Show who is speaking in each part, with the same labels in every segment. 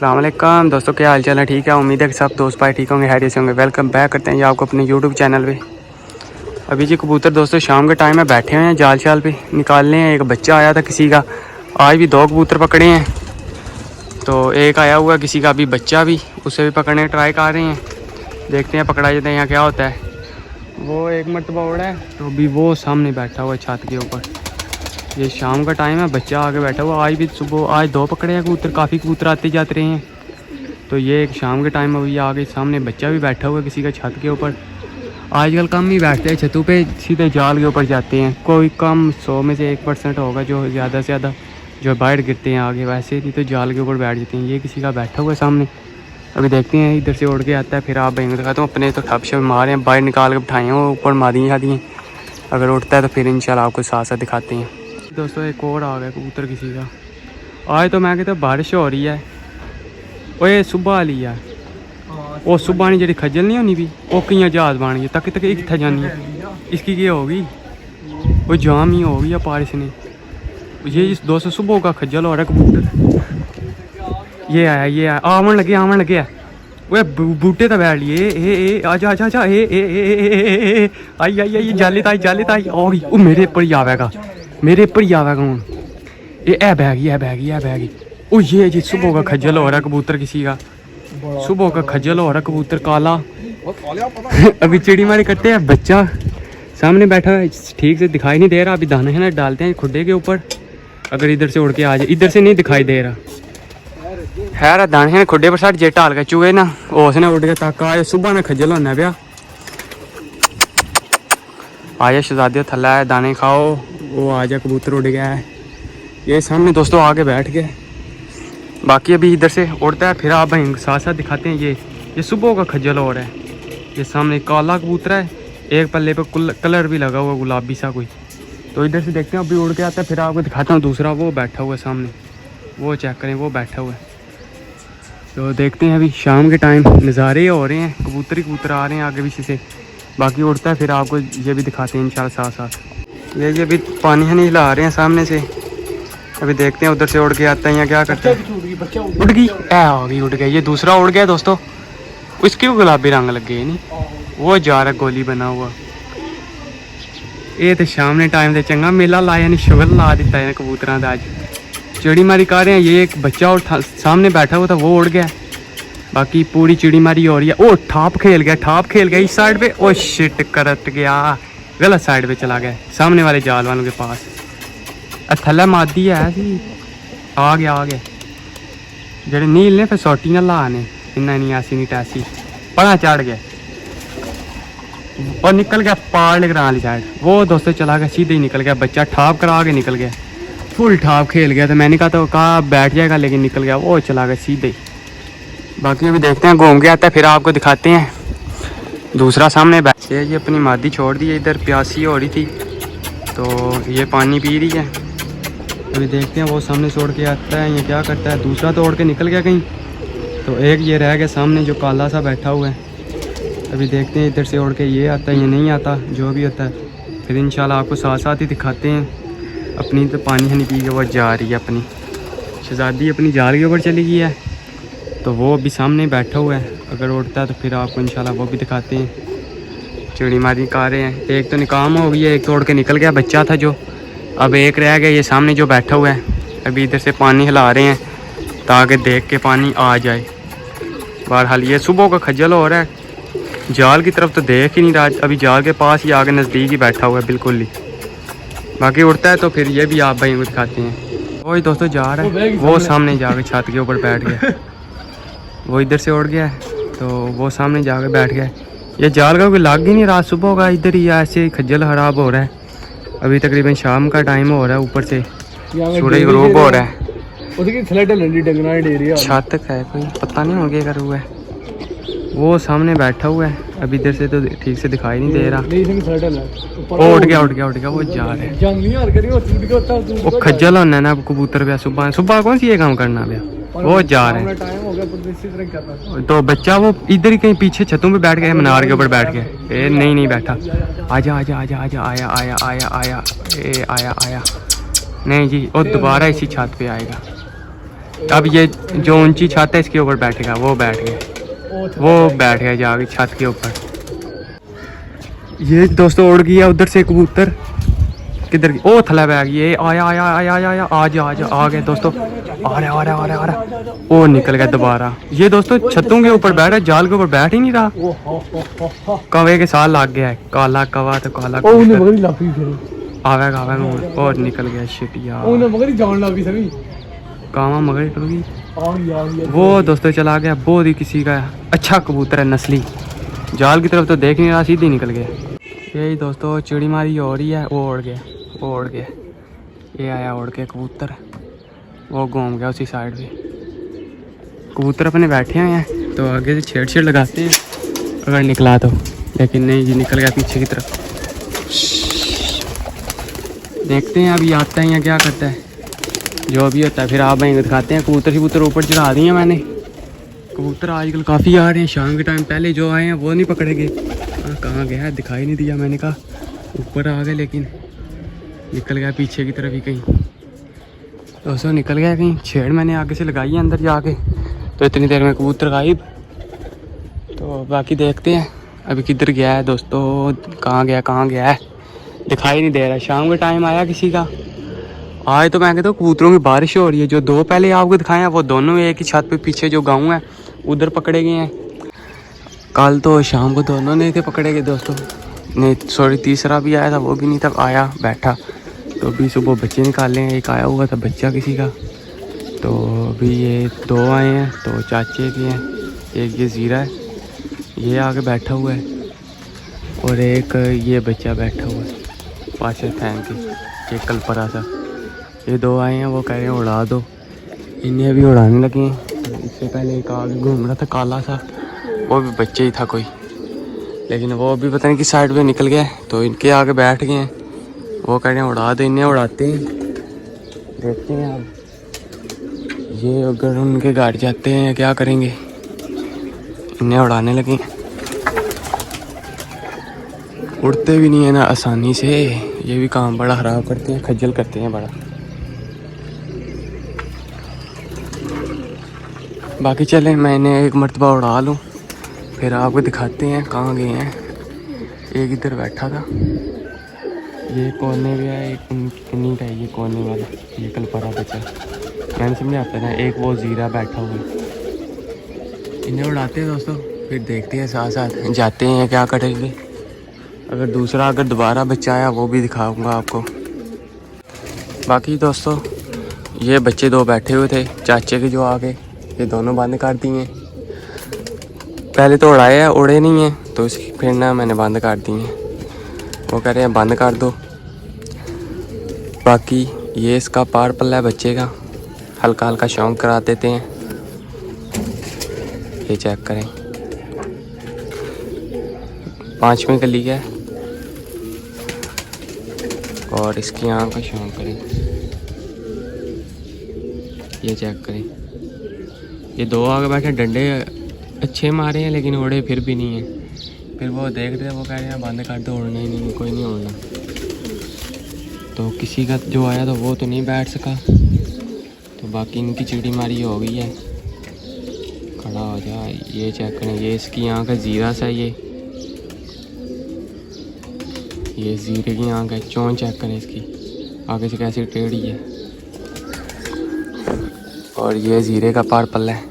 Speaker 1: अस्सलाम वालेकुम दोस्तों, क्या हाल चाल है? ठीक है, उम्मीद है कि सब दोस्त भाई ठीक होंगे, हैरियत से होंगे। वेलकम बैक करते हैं ये आपको अपने यूट्यूब चैनल पे। अभी जी कबूतर दोस्तों शाम के टाइम में बैठे हुए हैं, जाल शाल पे निकालने हैं। एक बच्चा आया था किसी का, आज भी 2 कबूतर पकड़े हैं। तो एक आया हुआ किसी का, अभी बच्चा भी, उसे भी पकड़ने ट्राई कर रहे हैं। देखते हैं पकड़ा जाता है यहाँ क्या होता है। वो एक मरतबा उड़ा है, तो अभी वो सामने बैठा हुआ है छत के ऊपर। ये शाम का टाइम है, बच्चा आगे बैठा हुआ। आज भी सुबह आज 2 पकड़े हैं कबूतर, काफ़ी कबूतर आते जाते रहे हैं। तो ये एक शाम के टाइम में हुई, आगे सामने बच्चा भी बैठा हुआ है किसी का छत के ऊपर। आजकल कम ही बैठते हैं छतों पे, सीधे जाल के ऊपर जाते हैं। कोई कम 100 में से 1% होगा जो ज़्यादा से ज़्यादा जो बाहर गिरते हैं आगे, वैसे नहीं तो जाल के ऊपर बैठ जाते हैं। ये किसी का बैठा हुआ है सामने, अभी देखते हैं इधर से उड़ के आता है। फिर आप भाई दिखाता हूँ अपने, तो ठप शप मारे हैं, बाहर निकाल के बिठाए हैं, वो ऊपर मारी शादी हैं। अगर उठता है तो फिर इंशाल्लाह आपको साथ साथ दिखाते हैं। दोस्तों एक और आ गया कबूतर किसी का। आज तो मैं कहता बारिश हो रही है। ओए सुबह वाली है, वो सुबह नहीं जी खज्जल नहीं होनी भी, वो कई जहाज बन गई तक तक इतने जानी है। इसकी क्या होगी, वो जाम ही होगी या बारिश ने। ये दोस्तों सुबह का खज्जल हो रहा है कबूतर। ये आया आवन लगे वे बूटे तो बैठ लिए। ए आजा आजा आजा ए आई जाली ताई ओ मेरे पर ही आवेगा, मेरे पर ही आवेगा हूँ। ए बैगी ओ ये जी सुबह का खज्जल हो रहा है कबूतर किसी का, सुबह का खज्जल हो रहा है कबूतर काला। अभी चिड़ी मारी करते हैं, बच्चा सामने बैठा है, ठीक से दिखाई नहीं दे रहा। अभी दाना है ना डालते हैं खुड्डे के ऊपर, अगर इधर से उड़ के आ जाए। इधर से नहीं दिखाई दे रहा है, दाने हैं खुड्डे पर साढ़े जे टाल के चूहे ना, उसने उड़ के तक आए। सुबह ने खज्जल होना पाया। आजा शहजादे थल्ला है, दाने खाओ। वो आजा कबूतर उड़ गया है, ये सामने दोस्तों आके बैठ गए। बाकी अभी इधर से उड़ता है, फिर आप भाई साथ साथ दिखाते हैं। ये सुबह का खज्जल हो रहा है। ये सामने काला कबूतर है, एक पल्ले पे कलर भी लगा हुआ गुलाबी सा कोई। तो इधर से देखते हैं, अभी उड़ के आता है, फिर आपको दिखाता हूँ। दूसरा वो बैठा हुआ है सामने, वो चेक करें, वो बैठा हुआ है। तो देखते हैं, अभी शाम के टाइम नज़ारे हो रहे हैं, कबूतर ही कबूतर आ रहे हैं आगे पीछे से। बाकी उड़ता है, फिर आपको ये भी दिखाते हैं इंशाल्लाह साथ साथ। ये अभी पानी नहीं हिला रहे हैं सामने से, अभी देखते हैं उधर से उड़ के आता है या क्या करता है। उड़ गई होगी, उड़ गया। ये दूसरा उड़ गया दोस्तों, उसके भी गुलाबी रंग लग गए नहीं, वो जा रहा गोली बना हुआ। ये तो शाम ने टाइम से चंगा मेला लाया, नहीं शुगर ला दिता है कबूतरों का। अज चिड़ी मारी कर रहे हैं। ये एक बच्चा और सामने बैठा हुआ था, वो उड़ गया। बाकी पूरी चिड़ी मारी हो रही है। ओ ठाप खेल गया इस साइड पे। ओ शिट करत गया, गलत साइड पे चला गया, सामने वाले जाल वालों के पास। थल्ला मादी है, आ गया जेडे नील ने फिर सोटी ना लाने, इन्ना नहीं ऐसी नहीं टैसी पड़ा चढ़ गया और निकल गया पार लेकर वाली साइड। वो दोस्तों चला गया, सीधे ही निकल गया। बच्चा ठाप करा के निकल गया, फुल ठाप खेल गया। तो मैंने कहा तो कहा बैठ जाएगा, लेकिन निकल गया, वो चला गया सीधे ही। बाकी अभी देखते हैं, घूम के आता है, फिर आपको दिखाते हैं। दूसरा सामने बैठ ये अपनी मादी छोड़ दी है, इधर प्यासी हो रही थी तो ये पानी पी रही है। अभी देखते हैं वो सामने से उड़ के आता है या क्या करता है। दूसरा तो उड़ के निकल गया कहीं, तो एक ये रह गया सामने जो काला सा बैठा हुआ है। अभी देखते हैं इधर से उड़ के ये आता है या नहीं आता, जो भी होता है फिर इंशाल्लाह आपको साथ साथ ही दिखाते हैं। अपनी तो पानी हनी पी के वो जा रही है, अपनी शहजादी अपनी जाल के ऊपर चली गई है, तो वो अभी सामने बैठा हुआ है। अगर उड़ता है तो फिर आपको इंशाल्लाह वो भी दिखाते हैं। चिड़ी मारी का रहे हैं, एक तो निकाम हो गई है, एक तो उड़ के निकल गया, बच्चा था जो। अब एक रह गया ये सामने जो बैठा हुआ है। अभी इधर से पानी हिला रहे हैं ताकि देख के पानी आ जाए। बहरहाल ये सुबह का खज्जल हो रहा है, जाल की तरफ तो देख ही नहीं रहा, अभी जाल के पास ही आगे नज़दीक ही बैठा हुआ है बिल्कुल ही। बाकी उड़ता है तो फिर ये भी आप भाई को दिखाते हैं। वही दोस्तों जा रहा है, वो सामने जाके छत के ऊपर बैठ गया। वो इधर से उड़ गया तो वो सामने जाके बैठ गया। ये जाल का कोई लाग ही नहीं रहा, सुबह का इधर ही ऐसे खज्जल खराब हो रहा है। अभी तकरीबन शाम का टाइम हो रहा है, ऊपर से सूरज ग्रूब हो रहा है। छत का है कोई पता नहीं हो गया कर हुआ है। वो सामने बैठा हुआ है, अभी इधर से तो ठीक से दिखाई नहीं दे रहा। वो उठ गया वो जा रहा है। वो खज्जल होना ना कबूतर पे, सुबह कौन सी ये काम करना पे, वो जा रहे हैं। तो बच्चा वो इधर ही कहीं पीछे छतों पे बैठ गया, मीनार के ऊपर बैठ गया। नहीं बैठा, आजा आया नहीं जी, वो दोबारा इसी छत पे आएगा। अब ये जो ऊंची छत है इसके ऊपर बैठेगा, वो बैठ गया, वो बैठ गया जाके छत के ऊपर। ये दोस्तों उड़ गया उधर से कबूतर, किधर ओ थला बैग, ये आया आया आया आया आया आज आज आ गए दोस्तों, आ रहा ओ निकल गया दोबारा। ये दोस्तों छतों के ऊपर बैठा, जाल के ऊपर बैठ ही नहीं रहा, कवे के साथ लग गया है, काला कवा तो काला आवेगा आवेगा और निकल गया। शिट यार कावा मगर निकल गई। वो दोस्तों चला गया, बहुत ही किसी का अच्छा कबूतर है, नस्ली, जाल की तरफ तो देख नहीं रहा, सीधी निकल गया। यही दोस्तों चिड़ी मारी हो रही है, वो उड़ गया, वो उड़ गया, ये आया उड़ के कबूतर, वो घूम गया उसी साइड पे। कबूतर अपने बैठे हुए हैं तो आगे से छेड़ लगाते हैं अगर निकला तो, लेकिन नहीं जी निकल गया पीछे की तरफ। देखते हैं अभी आता है या क्या करता है, जो भी होता है फिर आप वहीं दिखाते हैं। कबूतर शबूतर ऊपर चढ़ा दिए मैंने, कबूतर आजकल काफ़ी आ रहे हैं शाम के टाइम, पहले जो आए हैं वो नहीं पकड़े गए। कहाँ गया है दिखाई नहीं दिया, मैंने कहा ऊपर आ गए लेकिन निकल गया पीछे की तरफ ही कहीं। दोस्तों निकल गया कहीं, छेड़ मैंने आगे से लगाई है अंदर जाके, तो इतनी देर में कबूतर गायब। तो बाकी देखते हैं अभी किधर गया है दोस्तों, कहाँ गया है दिखाई नहीं दे रहा। शाम के टाइम आया किसी का, आज तो मैं कहता हूँ कबूतरों की बारिश हो रही है। जो दो पहले आपको दिखाए हैं वो दोनों एक ही छत पे पीछे जो गाँव है उधर पकड़े गए हैं। कल तो शाम को दोनों नहीं थे पकड़े गए दोस्तों, नहीं सॉरी तीसरा भी आया था, वो भी नहीं था आया बैठा। तो अभी सुबह बच्चे निकाले हैं, एक आया हुआ था बच्चा किसी का, तो अभी ये दो आए हैं, तो चाचे के हैं, एक ये ज़ीरा है ये आके बैठा हुआ है, और एक ये बच्चा बैठा हुआ है पाछे फैन के, ये कल परा था। ये दो आए हैं, वो कह रहे हैं उड़ा दो, इन्हें अभी उड़ाने लगे हैं। इससे पहले एक आगे घूम रहा था काला सा, वो भी बच्चे ही था कोई, लेकिन वो अभी पता नहीं किस साइड पे निकल गया, तो इनके आगे बैठ गए हैं। वो कह रहे हैं उड़ा दो, इन्हें उड़ाते हैं, देखते हैं अब ये अगर उनके गाड़ी जाते हैं क्या करेंगे। इन्हें उड़ाने लगे, उड़ते भी नहीं है ना आसानी से, ये भी काम बड़ा ख़राब करते हैं, खज्जल करते हैं बड़ा। बाकी चलें मैं इन्हें एक मरतबा उड़ा लूँ, फिर आपको दिखाते हैं कहाँ गए हैं। एक इधर बैठा था, ये कोने में है, एक उन्हीं का है ये कोने वाला, ये कल परा बचा, मैंने समझ आता ना। एक वो ज़ीरा बैठा हुआ है, इन्हें उड़ाते हैं दोस्तों, फिर देखते हैं साथ साथ जाते हैं क्या करेंगे। अगर दोबारा बच्चा आया वो भी दिखाऊंगा आपको। बाकी दोस्तों ये बच्चे दो बैठे हुए थे चाचे के जो आगे, ये दोनों बंद कर दिए। पहले तो उड़ाए हैं, उड़े नहीं हैं, तो फिर ना मैंने बंद कर दिए। वो कह रहे हैं बंद कर दो। बाकी ये इसका पार पल्ला है बच्चे का, हल्का हल्का शौक करा देते हैं। ये चेक करें 5वीं कली है, और इसकी आँख का शौक करें, ये चेक करें। ये दो आगे बैठे, डंडे अच्छे मारे हैं लेकिन उड़े फिर भी नहीं है। फिर वो देख रहे हैं, वो कह रहे हैं बंद कर दो, उड़ना ही नहीं, कोई नहीं उड़ना। तो किसी का जो आया था वो तो नहीं बैठ सका, तो बाकी इनकी चिड़ी मारी हो गई है। खड़ा हो जा, ये चेक करें, ये इसकी आँख है, ज़ीरा सा ये ज़ीरे की आँख है। चोंच चेक करें इसकी, आगे से कैसी टेढ़ी है। और ये ज़ीरे का पार पल्ला है,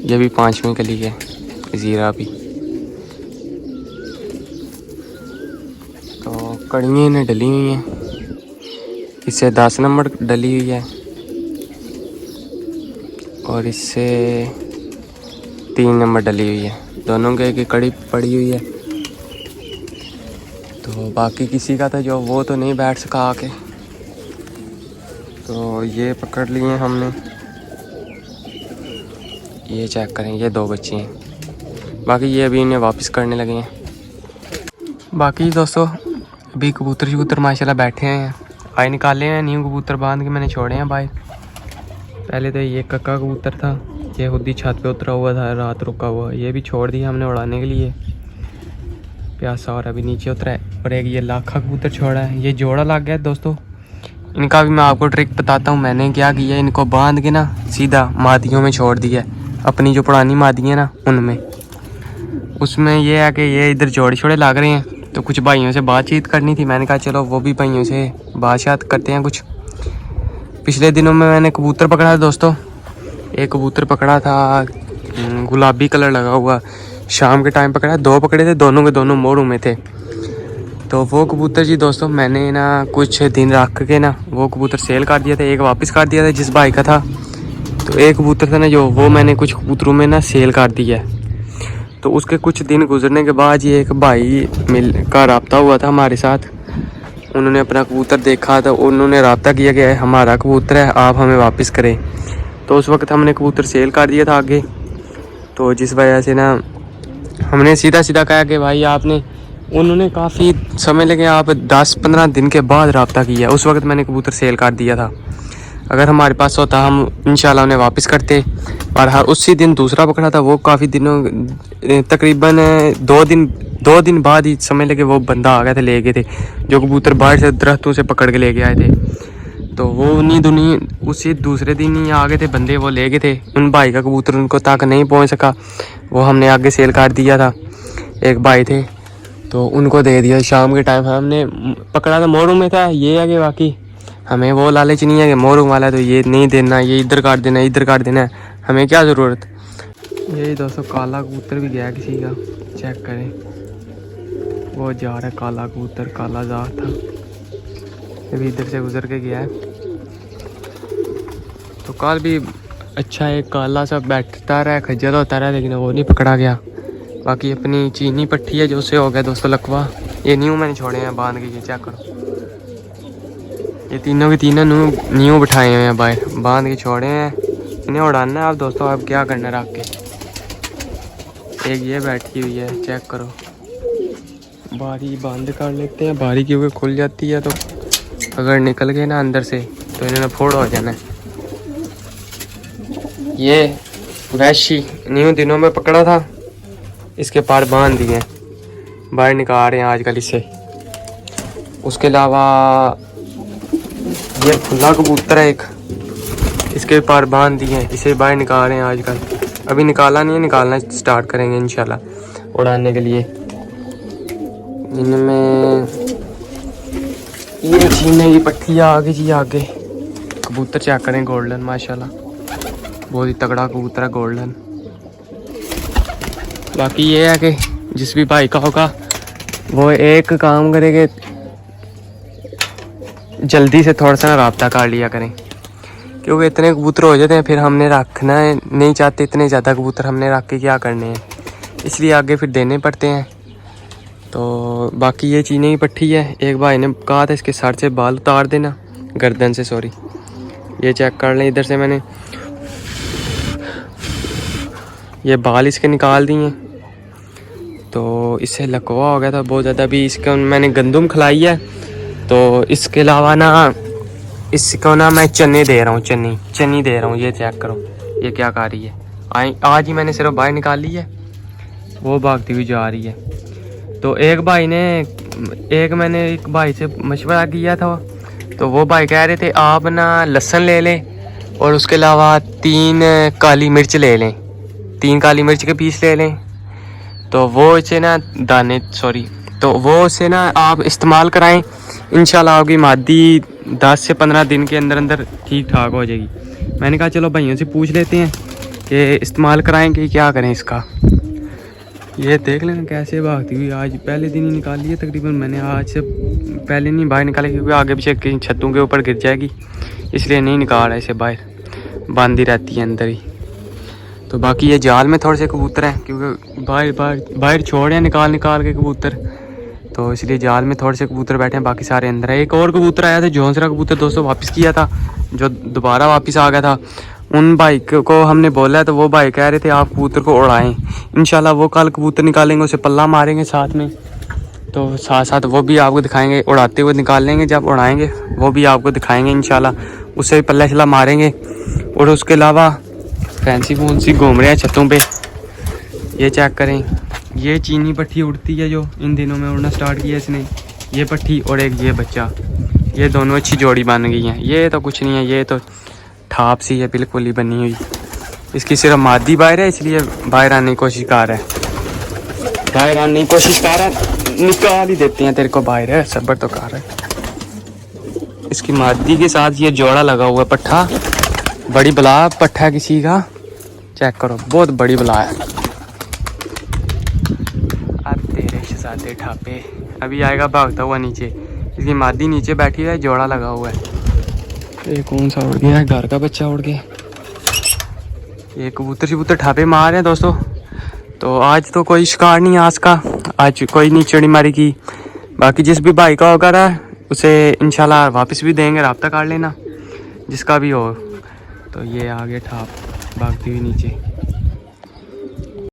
Speaker 1: ये भी 5वीं कली है, ज़ीरा भी। तो कड़ियाँ इन्हें डली हुई हैं, इससे 10 नंबर डली हुई है, और इससे 3 नंबर डली हुई है। दोनों के एक कड़ी पड़ी हुई है। तो बाकी किसी का था जो वो तो नहीं बैठ सका आके, तो ये पकड़ लिए हमने। ये चेक करें, ये 2 बच्चे हैं। बाकी ये अभी इन्हें वापस करने लगे हैं। बाकी दोस्तों अभी कबूतर शबूतर माशाल्लाह बैठे हैं, आए निकाले हैं, न्यू कबूतर बांध के मैंने छोड़े हैं बाहर। पहले तो ये कक्का कबूतर था, ये खुद ही छत पे उतरा हुआ था, रात रुका हुआ, ये भी छोड़ दिया हमने उड़ाने के लिए प्यासा, और अभी नीचे उतरा है। और एक ये लाखा कबूतर छोड़ा है, ये जोड़ा लग गया दोस्तों, इनका भी मैं आपको ट्रिक बताता हूँ। मैंने क्या किया, इनको बांध के ना सीधा मादियों में छोड़ दिया, अपनी जो पुरानी मादी है ना उनमें। उसमें ये है कि ये इधर जोड़े छोड़े लग रहे हैं, तो कुछ भाइयों से बातचीत करनी थी। मैंने कहा चलो वो भी भाइयों से बातचीत करते हैं कुछ। पिछले दिनों में मैंने कबूतर पकड़ा था दोस्तों, एक कबूतर पकड़ा था गुलाबी कलर लगा हुआ, शाम के टाइम पकड़ा, 2 पकड़े थे, दोनों के दोनों मोरू में थे। तो वो कबूतर जी दोस्तों मैंने ना कुछ दिन रख के ना वो कबूतर सेल कर दिया था, एक वापस कर दिया था जिस भाई का था। तो एक कबूतर था ना जो, वो मैंने कुछ कबूतरों में ना सेल कर दिया है। तो उसके कुछ दिन गुजरने के बाद ये एक भाई मिल का रब्ता हुआ था हमारे साथ। उन्होंने अपना कबूतर देखा तो उन्होंने रब्ता किया कि हमारा कबूतर है, आप हमें वापस करें। तो उस वक्त हमने कबूतर सेल कर दिया था आगे। तो जिस वजह से ना हमने सीधा सीधा कहा कि भाई आपने, उन्होंने काफ़ी समय लगे, आप 10-15 दिन के बाद रब्ता किया। उस वक्त मैंने कबूतर सेल कर दिया था। अगर हमारे पास होता हम इंशाल्लाह उन्हें वापस करते। और हर उसी दिन दूसरा पकड़ा था, वो काफ़ी दिनों तकरीबन 2 दिन बाद ही समय लगे वो बंदा आ गया था, ले गए थे जो कबूतर बाहर से दरख्तों से पकड़ के ले के आए थे। तो वो उसी दूसरे दिन ही आ गए थे बंदे, वो ले गए थे। उन भाई का कबूतर उनको तक नहीं पहुंच सका, वो हमने आगे सेल कर दिया था। एक भाई थे तो उनको दे दिया शाम के टाइम। हमने पकड़ा था मोरू में था। ये है कि बाकी हमें वो लालच नहीं है कि मोरू वाला तो ये नहीं देना, ये इधर काट देना, इधर काट देना है, हमें क्या ज़रूरत। यही दोस्तों काला कबूतर भी गया किसी का, चेक करें, वो जा रहा है काला कबूतर, काला जार था, अभी इधर से गुजर के गया है। तो कल भी अच्छा एक काला सा बैठता रहा, खज्जल होता रहा, लेकिन वो नहीं पकड़ा गया। बाकी अपनी चीनी पट्टी है जो से हो गया दोस्तों लकवा। ये न्यू मैंने छोड़े हैं बांध के, ये चेक करो, ये तीनों के तीनों न्यू बिठाए हुए हैं बाहर, बांध के छोड़े हैं। इन्हें उड़ाना है आप दोस्तों, आप क्या करना रख के। एक ये बैठी हुई है, चेक करो, बारी बंद कर लेते हैं, बारी क्योंकि खुल जाती है तो अगर निकल गए ना अंदर से तो इन्होंने फोड़ हो जाना है। ये वैशी न्यू दिनों में पकड़ा था, इसके पार बांध दिए, बाहर निकाल रहे हैं आजकल इसे। उसके अलावा ये खुला कबूतर है एक, इसके पार बांध दिए, इसे बाहर निकाल रहे हैं आजकल। अभी निकाला नहीं है, निकालना स्टार्ट करेंगे इंशाल्लाह उड़ाने के लिए। इनमें ये चीने की पट्टी आगे जी, आगे कबूतर चेक करें, गोल्डन माशाल्लाह, बहुत ही तगड़ा कबूतर है गोल्डन। बाकी ये है कि जिस भी भाई का होगा वो एक काम करेंगे, जल्दी से थोड़ा सा रब्ता कर लिया करें, क्योंकि इतने कबूतर हो जाते हैं फिर हमने रखना है नहीं चाहते, इतने ज़्यादा कबूतर हमने रख के क्या करने हैं, इसलिए आगे फिर देने पड़ते हैं। तो बाकी ये चीनी की पट्टी है, एक भाई ने कहा था इसके सर से बाल उतार देना, गर्दन से सॉरी, ये चेक कर लें, इधर से मैंने ये बाल इसके निकाल दिए, तो इससे लकवा हो गया था बहुत ज़्यादा। अभी इसको मैंने गंदम खिलाई है, तो इसके अलावा ना इसको ना मैं चने दे रहा हूँ, चनी दे रहा हूँ। ये चेक करो ये क्या कर रही है, आज ही मैंने सिर्फ बाहर निकाल ली है, वो भागती हुई जा रही है। तो मैंने एक भाई से मशवरा किया था, तो वो भाई कह रहे थे आप ना लहसुन ले लें और उसके अलावा 3 काली मिर्च ले लें, 3 काली मिर्च के पीस ले लें, तो वो इसे ना तो वो उसे ना आप इस्तेमाल कराएं, इंशाल्लाह आपकी मादी 10 से 15 दिन के अंदर अंदर ठीक ठाक हो जाएगी। मैंने कहा चलो भाइयों से पूछ लेते हैं कि इस्तेमाल कराएं कि क्या करें इसका। ये देख लेना कैसे भागती हुई, आज पहले दिन ही निकाल लिया तकरीबन मैंने, आज से पहले नहीं बाहर निकाला क्योंकि आगे पीछे कहीं छतों के ऊपर गिर जाएगी, इसलिए नहीं निकाल रहा इसे बाहर, बांधी रहती है अंदर ही। तो बाकी ये जाल में थोड़े से कबूतर हैं, क्योंकि बाहर छोड़े हैं निकाल के कबूतर, तो इसलिए जाल में थोड़े से कबूतर बैठे हैं, बाकी सारे अंदर है। एक और कबूतर आया था, झोंसरा कबूतर दोस्तों वापस किया था, जो दोबारा वापस आ गया था। उन भाई को हमने बोला है, तो वो भाई कह रहे थे आप कबूतर को उड़ाएं, इंशाल्लाह वो कल कबूतर निकालेंगे, उसे पल्ला मारेंगे साथ में, तो साथ साथ वो भी आपको दिखाएंगे, उड़ाते हुए निकाल लेंगे, जब उड़ाएंगे वो भी आपको दिखाएंगे इंशाल्लाह, उससे भी पल्ला शल्ला मारेंगे। और उसके अलावा फैंसी घूम रहे हैं छतों पे, ये चेक करें, ये चीनी पट्टी उड़ती है जो इन दिनों में उड़ना स्टार्ट किया इसने, ये पट्टी और एक ये बच्चा, ये दोनों अच्छी जोड़ी बन गई हैं। ये तो कुछ नहीं है, ये तो ठाप सी है बिल्कुल ही बनी हुई। इसकी सिर्फ मादी बाहर है, इसलिए बाहर आने की कोशिश कर रहा है, बाहर आने की कोशिश कर रहा है। निकाल ही देते हैं तेरे को बाहर है, सब्र तो कर रहा है। इसकी मादी के साथ ये जोड़ा लगा हुआ है पट्ठा, बड़ी बला पट्ठा है किसी का, चेक करो बहुत बड़ी बला है। अब तेरे शहजादे ठापे अभी आएगा भागता हुआ नीचे। इसकी मादी नीचे बैठी है, जोड़ा लगा हुआ है। ये कौन सा उड़ गया है, घर का बच्चा उड़ गया। ये कबूतर शबूतर ठापे मार रहे हैं दोस्तों। तो आज तो कोई शिकार नहीं आज का, आज कोई नहीं चिड़ी मारी की। बाकी जिस भी भाई का होगा ना उसे इंशाल्लाह वापस भी देंगे, रब्ता कर लेना जिसका भी हो। तो ये आगे ठाप भागती हुई नीचे।